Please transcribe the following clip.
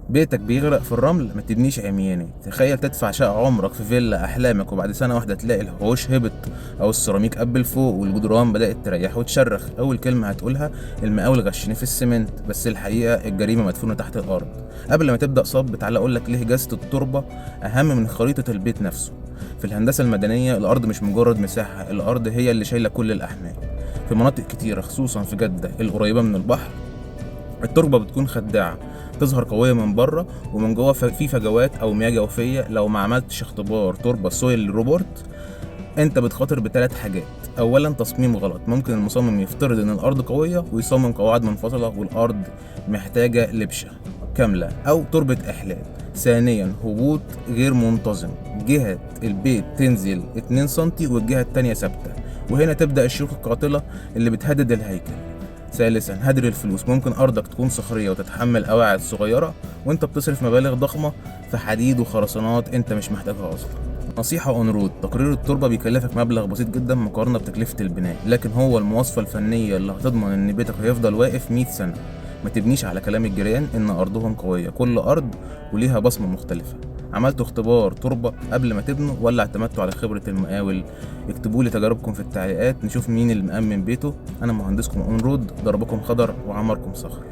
بيتك بيغرق في الرمل، ما تبنيش عمياني. تخيل تدفع شقة عمرك في فيلا احلامك وبعد سنة واحدة تلاقي الحوش هبط او السيراميك قبل فوق والجدران بدأت تريح وتشرخ. اول كلمة هتقولها المقاول غشني في السمنت، بس الحقيقة الجريمة مدفونة تحت الارض. قبل ما تبدأ صب تعالى اقولك ليه جازة التربة اهم من خريطة البيت نفسه. في الهندسة المدنية الارض مش مجرد مساحة، الارض هي اللي شايلة كل الاحمال. في مناطق كتيرة خصوصا في جدة القريبة من البحر التربة بتكون خداعة، تظهر قوية من بره ومن جوه في فجوات أو مياه جوفية. لو ما عملتش اختبار تربة سويل روبورت انت بتخاطر بثلاث حاجات. اولا تصميم غلط، ممكن المصمم يفترض ان الارض قوية ويصمم قواعد منفصلة والارض محتاجة لبشة كاملة او تربة احلال. ثانيا هبوط غير منتظم، جهة البيت تنزل 2 سنتي والجهة التانية ثابتة، وهنا تبدأ الشروخ القاتلة اللي بتهدد الهيكل. ثالثا هدر الفلوس، ممكن ارضك تكون صخريه وتتحمل قواعد صغيره وانت بتصرف مبالغ ضخمه في حديد وخرسانات انت مش محتاجها اصلا. نصيحه اون رود، تقرير التربه بيكلفك مبلغ بسيط جدا مقارنه بتكلفه البناء، لكن هو المواصفه الفنيه اللي هتضمن ان بيتك هيفضل واقف 100 سنه. ما تبنيش على كلام الجيران ان ارضهم قويه، كل ارض وليها بصمه مختلفه. عملتوا اختبار تربه قبل ما تبنوا ولا اعتمدتوا على خبره المقاول؟ اكتبوا لي تجاربكم في التعليقات نشوف مين اللي مأمن بيته. انا مهندسكم اون رود، ضربكم خضر وعمركم صخر.